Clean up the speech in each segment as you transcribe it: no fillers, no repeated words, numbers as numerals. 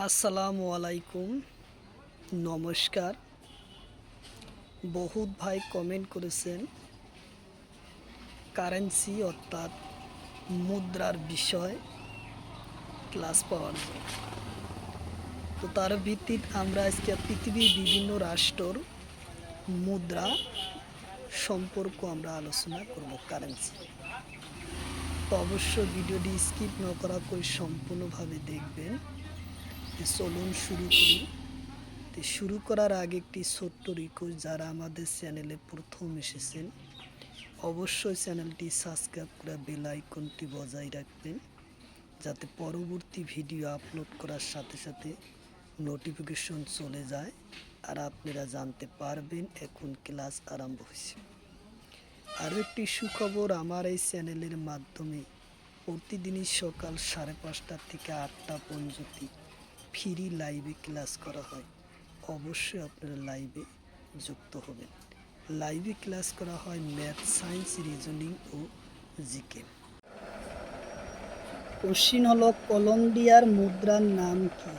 আসসালামু আলাইকুম, নমস্কার। বহুত ভাই কমেন্ট করেছেন কারেন্সি অর্থাৎ মুদ্রার বিষয় ক্লাস পাওয়ার জন্য। তো তার ভিত্তিতে আমরা আজকে পৃথিবীর বিভিন্ন রাষ্ট্রর মুদ্রা সম্পর্ক আমরা আলোচনা করব কারেন্সি। তো অবশ্যই ভিডিওটি স্কিপ না করা করে সম্পূর্ণভাবে দেখবেন। চলুন শুরু করি। শুরু করার আগে একটি ছোট্ট রিকোয়েস্ট, যারা আমাদের চ্যানেলে প্রথম এসেছেন অবশ্যই চ্যানেলটি সাবস্ক্রাইব করে বেল আইকনটি বজায় রাখবেন, যাতে পরবর্তী ভিডিও আপলোড করার সাথে সাথে নোটিফিকেশন চলে যায় আর আপনারা জানতে পারবেন এখন ক্লাস আরম্ভ হয়েছে। আরও একটি সুখবর, আমার এই চ্যানেলের মাধ্যমে প্রতিদিনই সকাল 5:30 থেকে 8টা পর্যন্ত ফ্রি লাইভে ক্লাস করা হয়। অবশ্যই আপনারা লাইভে যুক্ত হবেন। লাইভে ক্লাস করা হয় ম্যাথ, সায়েন্স, রিজনিং ও জিকে। কোশ্চিন হলো কলম্বিয়ার মুদ্রার নাম কি?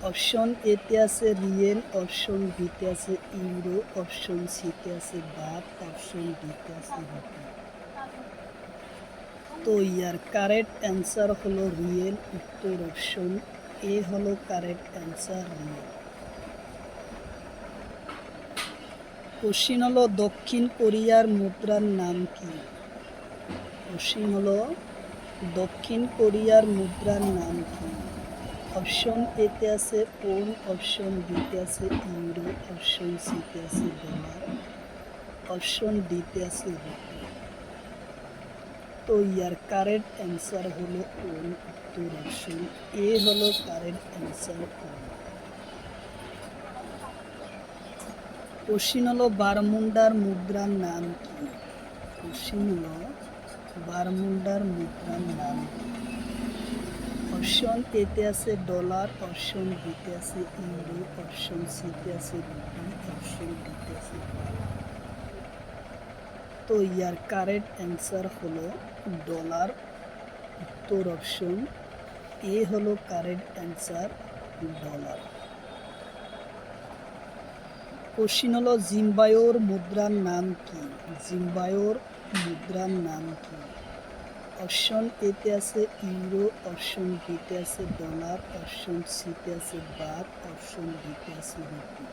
অপশন এতে আছে রিয়েল, অপশন বিতে আছে ইউরো, অপশন সিতে আছে বাত, অপশন ডিতে আছে রুপি। তো ইয়ার কারেক্ট অ্যান্সার হলো রিয়েল। উত্তর অপশন এ হলো কারেক্ট অ্যান্সার, রিয়েল। কোশ্চিন হলো দক্ষিণ কোরিয়ার মুদ্রার নাম কি? কোশ্চিন হলো দক্ষিণ কোরিয়ার মুদ্রার নাম কি? অপশন এতে আছে ওন, অপশন বিতে আছে ইউরো, অপশন সিতে আছে ডলার, অপশন ডিতে আছে রুপি। তো ইয়ার কারেক্ট অ্যান্সার হলো ওন। উত্তর অপশন এ হলো কারেক্ট অ্যান্সার, ওন। কোশ্চিন হলো বারমুন্ডার মুদ্রার নাম কি? কোশ্চিন হলো বারমুন্ডার মুদ্রার নাম কি? অপশন এতে আছে ডলার, অপশন বিতে আছে ইউরো, অপশন সিতে আছে রুপি, অপশন ডিতে আছে বাত। তো ইয়ার কারেক্ট অ্যান্সার হলো ডলার। উত্তর অপশন এ হলো কারেক্ট অ্যান্সার, ডলার। কোশ্চিন হলো জিম্বাবুয়ের মুদ্রার নাম কি? জিম্বাবুয়ের মুদ্রার নাম কি? অপশন এতে আছে ইউরো, অপশন বিতে আছে ডলার, অপশন সিতে আছে বাত, অপশন ডিতে আছে রুপি।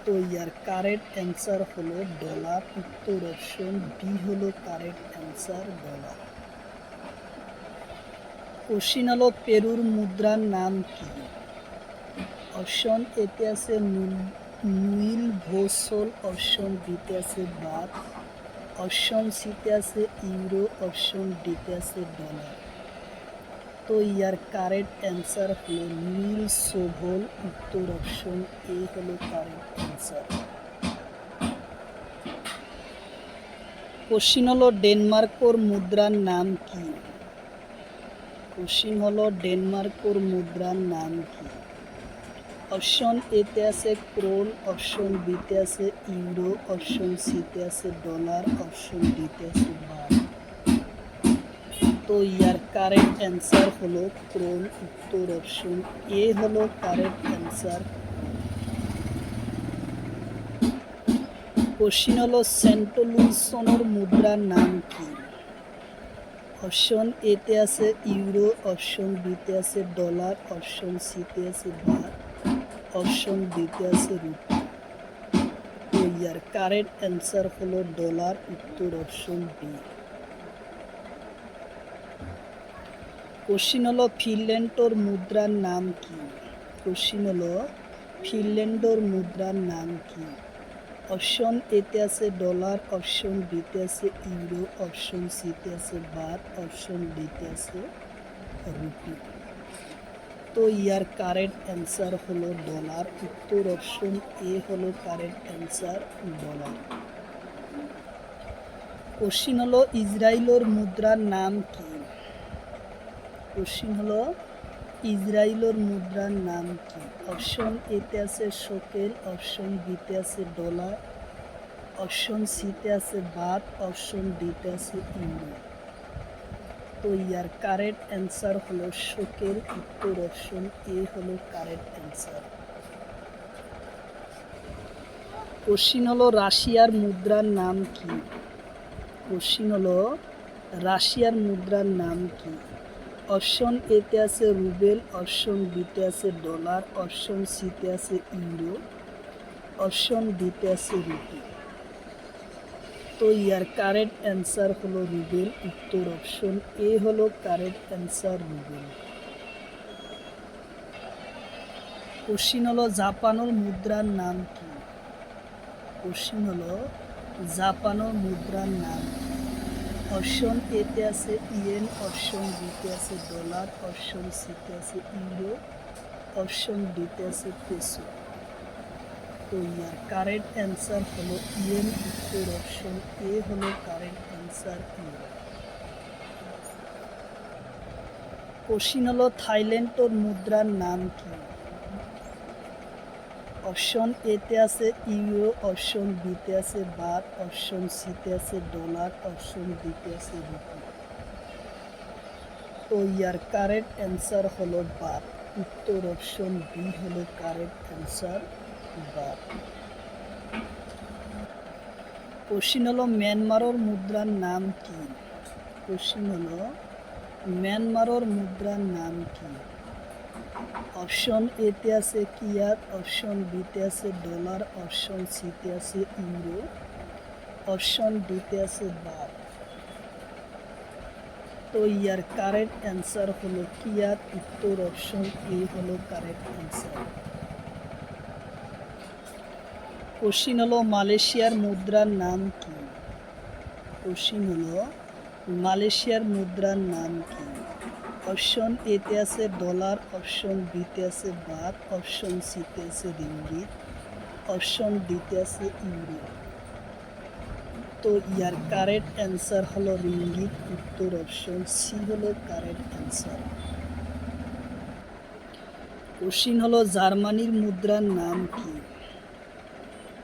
তো ইয়ার কারেক্ট অ্যান্সার হলো ডলার। উত্তর অপশন বি হলো কারেক্ট অ্যান্সার, ডলার। কোশ্চিন হলো পেরুর মুদ্রার নাম কি? অপশন এতে আছে নুইল ভোসল, অপশন বিতে আছে বাত, অপশন সিতে আছে ইউরো, অপশন ডিতে আছে ডলার। তো ইয়ার কারেক্ট অ্যান্সার হলো নীল সোভল। উত্তর অপশন এ হলো কারেক্ট অ্যান্সার। কোশ্চিন হলো ডেনমার্কের মুদ্রার নাম কি? কোশ্চিন হলো ডেনমার্কের মুদ্রার নাম কি? অপশন এতে আছে ক্রোন, অপশন বিতে আছে ইউরো, অপশন সিতে আছে ডলার, অপশন ডিতে আছে বাত। তো ইয়ার কারেক্ট অ্যান্সার হলো ক্রোন। উত্তর অপশন এ হলো কারেক্ট অ্যান্সার। কোশ্চিন হলো সেন্ট লুইসনের মুদ্রার নাম কি? অপশন এতে আছে ইউরো, অপশন বিতে আছে ডলার, অপশন সিতে আছে বাত, অপশন ডিতে আছে রুপি। তো ইয়ার কারেক্ট অ্যান্সার হলো ডলার। উত্তর অপশন বি। কোশ্চিন হলো ফিনল্যান্ডের মুদ্রার নাম কি? কোশ্চিন হলো ফিনল্যান্ডের মুদ্রার নাম কি? অপশন এতে আছে ডলার, অপশন বিতে আছে ইউরো, অপশন সিতে আছে বাত, অপশন ডিতে আছে রুপি। তো ইয়ার কারেক্ট অ্যান্সার হলো ডলার। উত্তর অপশন এ হলো কারেক্ট অ্যান্সার, ডলার। কোশ্চিন হলো ইসরায়েলের মুদ্রার নাম কি? কোশ্চিন হলো ইসরায়েলের মুদ্রার নাম কি? অপশন এতে আছে শোকেল, অপশন বিতে আছে ডলার, অপশন সিতে আছে বাত, অপশন ডিতে আছে ইউরো। তো ইয়ার কারেক্ট অ্যান্সার হলো শোকের উত্তর অপশন এ হলো কারেক্ট অ্যান্সার। কোশ্চিন হলো রাশিয়ার মুদ্রার নাম কি? কোশ্চিন হলো রাশিয়ার মুদ্রার নাম কি? অপশন এতে আছে রুবেল, অপশন বিতে আছে ডলার, অপশন সিতে আছে ইউরো, অপশন ডিতে আছে রুপি। তো ইয়ার কারেক্ট অ্যান্সার হলো রুবেল, উত্তর অপশন এ হলো কারেক্ট অ্যান্সার রুবেল। কোশ্চিন হলো জাপানের মুদ্রার নাম কি? কোশ্চিন হলো জাপানের মুদ্রার নাম কি? অপশন এতে আছে ইয়েন, অপশন বিতে আছে ডলার, অপশন সিতে আছে ইউরো, অপশন ডিতে আছে পেসো। তো ইয়ার কারেক্ট অ্যান্সার হলো ইয়েন, উত্তর অপশন এ হলো কারেক্ট অ্যান্সার ইয়েন। কোশ্চিন হলো থাইল্যান্ডের মুদ্রার নাম কি? অপশন এতে আছে ইউরো, অপশন বিতে আছে বাত, অপশন সিতে আছে ডলার, অপশন ডিতে আছে রুপি। তো ইয়ার কারেক্ট অ্যান্সার হলো বাত, উত্তর অপশন বি হলো কারেক্ট অ্যান্সার বাত। কোশ্চিন হলো মিয়ানমারের মুদ্রার নাম কি? কোশ্চিন হলো মিয়ানমারের মুদ্রার নাম কি? অপশন এতে আছে কিয়াত, অপশন বিতে আছে ডলার, অপশন সিতে আছে ইউরো, অপশন ডিতে আছে বাত। তো ইয়ার কারেক্ট অ্যান্সার হলো কিয়াত, উত্তর অপশন এ হলো কারেক্ট অ্যান্সার। কোশ্চিন হলো মালয়েশিয়ার মুদ্রার নাম কি? কোশ্চিন হলো মালয়েশিয়ার মুদ্রার নাম কি? অপশন এতে আছে ডলার, অপশন বিতে আছে বাত, অপশন সিতে আছে রিঙ্গিত, অপশন ডিতে আছে ইউরো। তো ইয়ার কারেক্ট অ্যান্সার হলো রিঙ্গিত, উত্তর অপশন সি হলো কারেক্ট অ্যান্সার। কোশ্চিন হলো জার্মানির মুদ্রার নাম কি?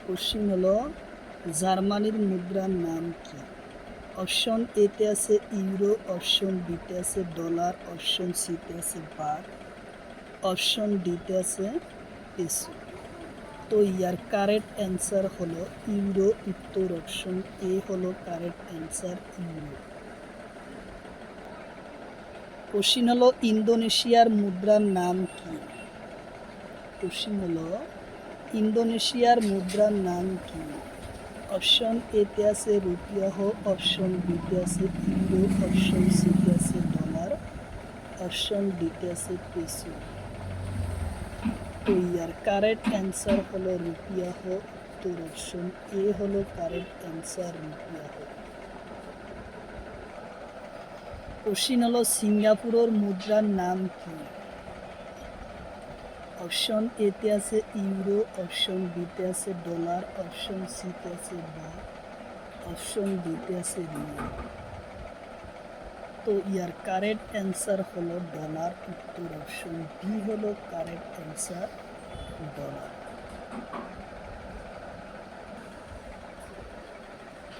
কোশ্চিন হলো জার্মানির মুদ্রার নাম কি? অপশন এতে আছে ইউরো, অপশন বিতে আছে ডলার, অপশন সিতে আছে বাত, অপশন ডিতে আছে পেসো। তো ইয়ার কারেক্ট অ্যান্সার হলো ইউরো, উত্তর অপশন এ হলো কারেক্ট অ্যান্সার ইউরো। কোশ্চিন হলো ইন্দোনেশিয়ার মুদ্রার নাম কি? কোশ্চিন হলো ইন্দোনেশিয়ার মুদ্রার নাম কি? অপশন এতে আছে রুপিয়াহ, অপশন বিতে আছে ইউরো, অপশন সিতে আছে ডলার, অপশন ডিতে আছে পেসো। তো ইয়ার কারেক্ট অ্যান্সার হলো রুপিয়াহ, উত্তর অপশন এ হলো কারেক্ট অ্যান্সার রুপিয়াহ। কোশ্চিন হলো সিঙ্গাপুরের মুদ্রার নাম কি? অপশন এতে আছে ইউরো, অপশন বিতে আছে ডলার, অপশন সিতে আছে বাত, অপশন ডিতে আছে রিয়াল। তো ইয়ার কারেক্ট অ্যান্সার হলো ডলার, উত্তর অপশন বি হলো কারেক্ট অ্যান্সার ডলার।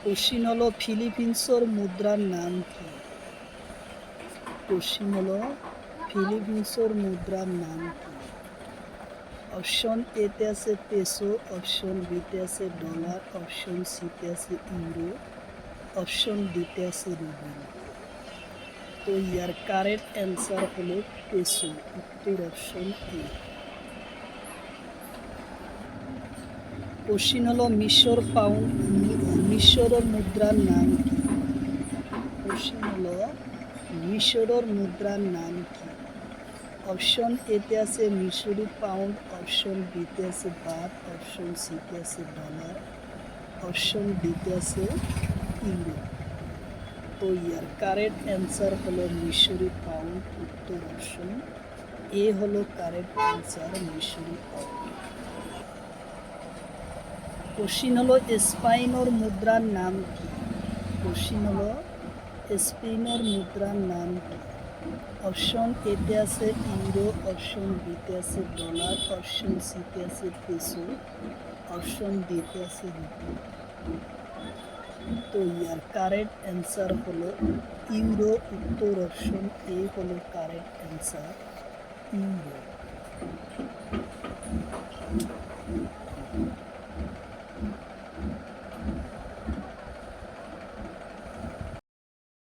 কোশ্চিন হলো ফিলিপিন্সের মুদ্রার নাম কি? কোশ্চিন হলো ফিলিপিন্সের মুদ্রার নাম কি? অপশন এতে আছে পেসো, অপশন বিতে আছে ডলার, অপশন সিতে আছে ইউরো, অপশন ডিতে আছে রুবেল। তো ইয়ার কারেক্ট অ্যান্সার হলো পেসো, উত্তর অপশন এ। কোশ্চিন হলো মিশরের মুদ্রার নাম কি? কোশ্চিন হলো মিশরের মুদ্রার নাম কি? অপশন এতে আছে মিশরি পাউন্ড, অপশন বিতে আছে বাত, অপশন সিতে আছে ডলার, অপশন ডিতে আছে ইউরো। তো ইয়ার কারেক্ট অ্যান্সার হলো মিশরি পাউন্ড, উত্তর অপশন এ হলো কারেক্ট অ্যান্সার মিশরি পাউন্ড। কোশ্চিন হলো স্পেনের মুদ্রার নাম কি? কোশ্চিন হলো স্পেনের মুদ্রার নাম কি? অপশন এতে আছে ইউরো, অপশন বিতে আছে ডলার, অপশন সিতে আছে পেসো, অপশন ডিতে আছে রুপি। তো ইয়ার কারেক্ট অ্যান্সার হলো ইউরো। উত্তর অপশন এ হলো কারেক্ট অ্যান্সার, ইউরো।